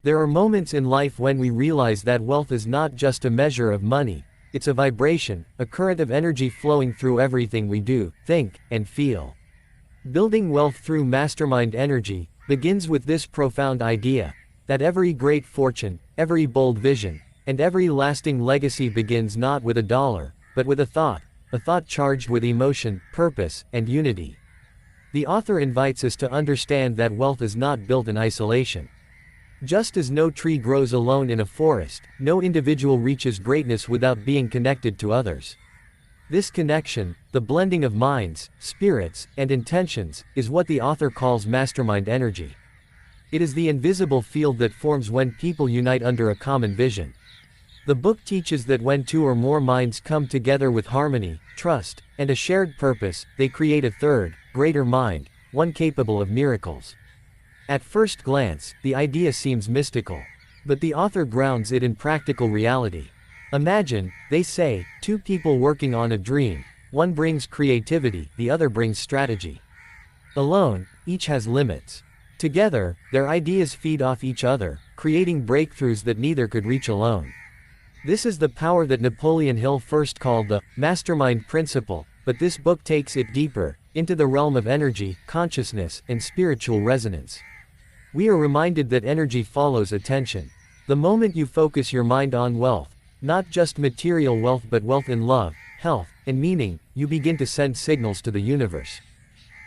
There are moments in life when we realize that wealth is not just a measure of money, it's a vibration, a current of energy flowing through everything we do, think, and feel. Building wealth through mastermind energy begins with this profound idea that every great fortune, every bold vision, and every lasting legacy begins not with a dollar, but with a thought charged with emotion, purpose, and unity. The author invites us to understand that wealth is not built in isolation. Just as no tree grows alone in a forest, no individual reaches greatness without being connected to others. This connection, the blending of minds, spirits, and intentions, is what the author calls mastermind energy. It is the invisible field that forms when people unite under a common vision. The book teaches that when two or more minds come together with harmony, trust, and a shared purpose, they create a third, greater mind, one capable of miracles. At first glance, the idea seems mystical. But the author grounds it in practical reality. Imagine, they say, two people working on a dream. One brings creativity, the other brings strategy. Alone, each has limits. Together, their ideas feed off each other, creating breakthroughs that neither could reach alone. This is the power that Napoleon Hill first called the mastermind principle, but this book takes it deeper, into the realm of energy, consciousness, and spiritual resonance. We are reminded that energy follows attention. The moment you focus your mind on wealth, not just material wealth but wealth in love, health, and meaning, you begin to send signals to the universe.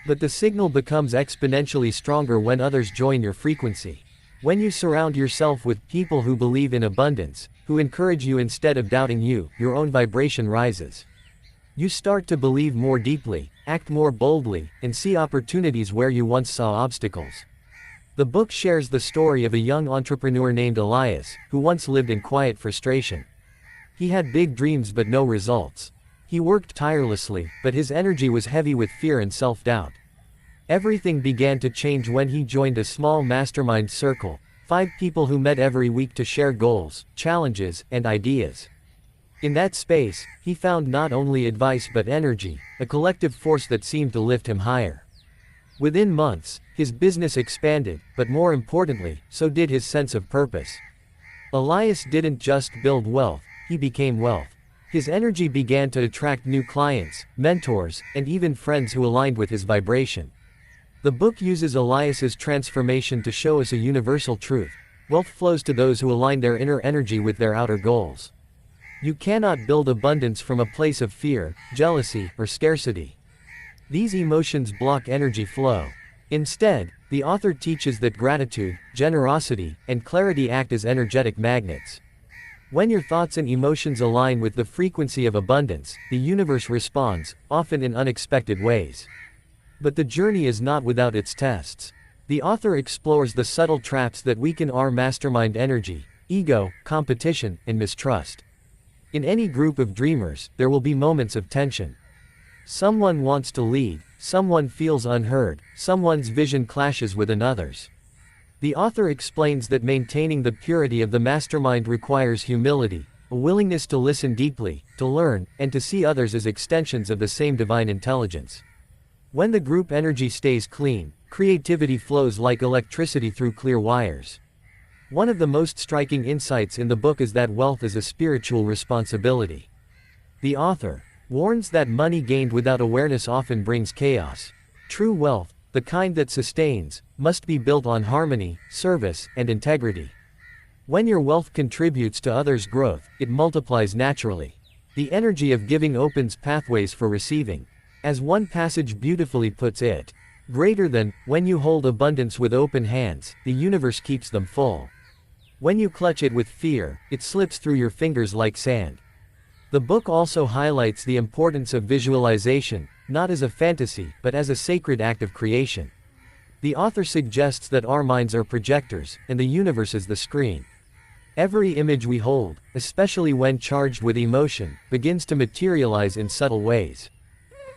But the signal becomes exponentially stronger when others join your frequency. When you surround yourself with people who believe in abundance, who encourage you instead of doubting you, your own vibration rises. You start to believe more deeply, act more boldly, and see opportunities where you once saw obstacles. The book shares the story of a young entrepreneur named Elias, who once lived in quiet frustration. He had big dreams but no results. He worked tirelessly, but his energy was heavy with fear and self-doubt. Everything began to change when he joined a small mastermind circle, 5 people who met every week to share goals, challenges, and ideas. In that space, he found not only advice but energy, a collective force that seemed to lift him higher. Within months, his business expanded, but more importantly, so did his sense of purpose. Elias didn't just build wealth, he became wealth. His energy began to attract new clients, mentors, and even friends who aligned with his vibration. The book uses Elias's transformation to show us a universal truth. Wealth flows to those who align their inner energy with their outer goals. You cannot build abundance from a place of fear, jealousy, or scarcity. These emotions block energy flow. Instead, the author teaches that gratitude, generosity, and clarity act as energetic magnets. When your thoughts and emotions align with the frequency of abundance, the universe responds, often in unexpected ways. But the journey is not without its tests. The author explores the subtle traps that weaken our mastermind energy: ego, competition, and mistrust. In any group of dreamers, there will be moments of tension. Someone wants to lead, someone feels unheard, someone's vision clashes with another's. The author explains that maintaining the purity of the mastermind requires humility, a willingness to listen deeply, to learn, and to see others as extensions of the same divine intelligence. When the group energy stays clean, creativity flows like electricity through clear wires. One of the most striking insights in the book is that wealth is a spiritual responsibility. The author warns that money gained without awareness often brings chaos. True wealth, the kind that sustains, must be built on harmony, service, and integrity. When your wealth contributes to others' growth, it multiplies naturally. The energy of giving opens pathways for receiving. As one passage beautifully puts it, greater than, when you hold abundance with open hands, the universe keeps them full. When you clutch it with fear, it slips through your fingers like sand. The book also highlights the importance of visualization, not as a fantasy, but as a sacred act of creation. The author suggests that our minds are projectors, and the universe is the screen. Every image we hold, especially when charged with emotion, begins to materialize in subtle ways.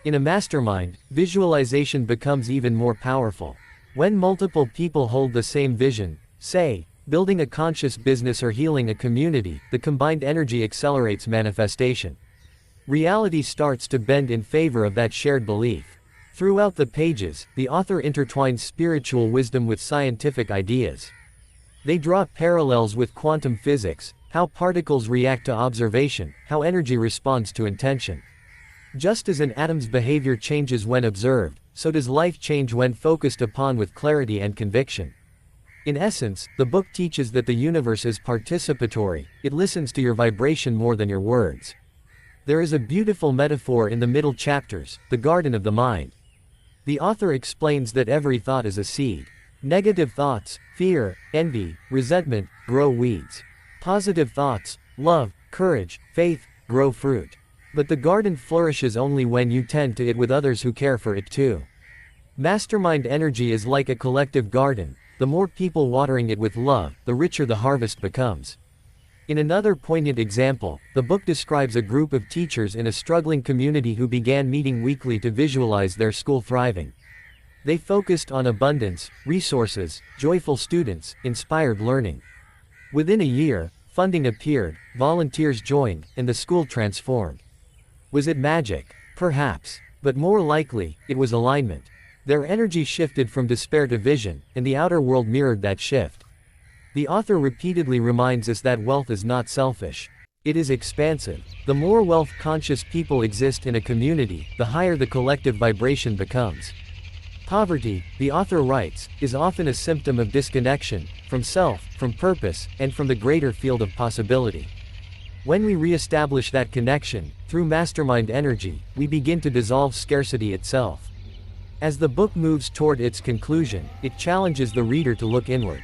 In a mastermind, visualization becomes even more powerful. When multiple people hold the same vision, say, building a conscious business or healing a community, the combined energy accelerates manifestation. Reality starts to bend in favor of that shared belief. Throughout the pages, the author intertwines spiritual wisdom with scientific ideas. They draw parallels with quantum physics, how particles react to observation, how energy responds to intention. Just as an atom's behavior changes when observed, so does life change when focused upon with clarity and conviction. In essence, the book teaches that the universe is participatory, it listens to your vibration more than your words. There is a beautiful metaphor in the middle chapters, the garden of the mind. The author explains that every thought is a seed. Negative thoughts, fear, envy, resentment, grow weeds. Positive thoughts, love, courage, faith, grow fruit. But the garden flourishes only when you tend to it with others who care for it too. Mastermind energy is like a collective garden. The more people watering it with love, the richer the harvest becomes. In another poignant example, the book describes a group of teachers in a struggling community who began meeting weekly to visualize their school thriving. They focused on abundance, resources, joyful students, inspired learning. Within a year, funding appeared, volunteers joined, and the school transformed. Was it magic? Perhaps. But more likely, it was alignment. Their energy shifted from despair to vision, and the outer world mirrored that shift. The author repeatedly reminds us that wealth is not selfish. It is expansive. The more wealth-conscious people exist in a community, the higher the collective vibration becomes. Poverty, the author writes, is often a symptom of disconnection, from self, from purpose, and from the greater field of possibility. When we re-establish that connection, through mastermind energy, we begin to dissolve scarcity itself. As the book moves toward its conclusion, it challenges the reader to look inward.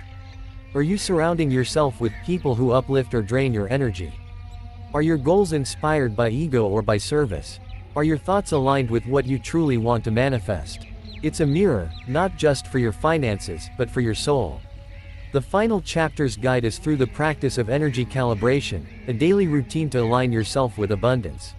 Are you surrounding yourself with people who uplift or drain your energy? Are your goals inspired by ego or by service? Are your thoughts aligned with what you truly want to manifest? It's a mirror, not just for your finances, but for your soul. The final chapters guide us through the practice of energy calibration, a daily routine to align yourself with abundance.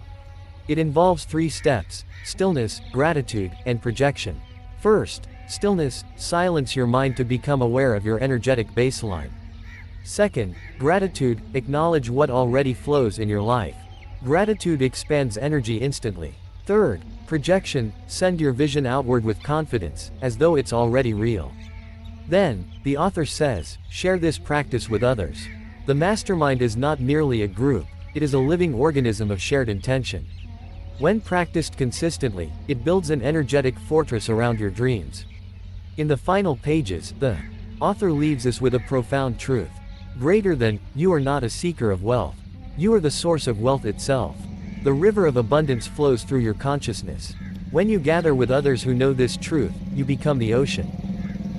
It involves 3 steps: stillness, gratitude, and projection. First, stillness, silence your mind to become aware of your energetic baseline. Second, gratitude, acknowledge what already flows in your life. Gratitude expands energy instantly. Third, projection, send your vision outward with confidence, as though it's already real. Then, the author says, share this practice with others. The mastermind is not merely a group, it is a living organism of shared intention. When practiced consistently, it builds an energetic fortress around your dreams. In the final pages, the author leaves us with a profound truth. Greater than, you are not a seeker of wealth. You are the source of wealth itself. The river of abundance flows through your consciousness. When you gather with others who know this truth, you become the ocean.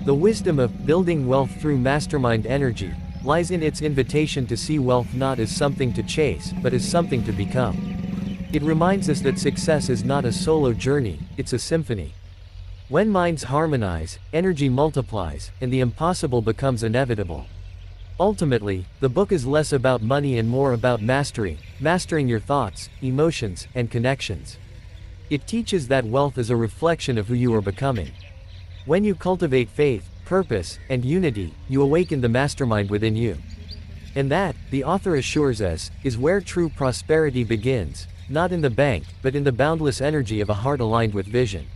The wisdom of building wealth through mastermind energy lies in its invitation to see wealth not as something to chase, but as something to become. It reminds us that success is not a solo journey, it's a symphony. When minds harmonize, energy multiplies, and the impossible becomes inevitable. Ultimately, the book is less about money and more about mastering your thoughts, emotions, and connections. It teaches that wealth is a reflection of who you are becoming. When you cultivate faith, purpose, and unity, you awaken the mastermind within you. And that, the author assures us, is where true prosperity begins, not in the bank, but in the boundless energy of a heart aligned with vision.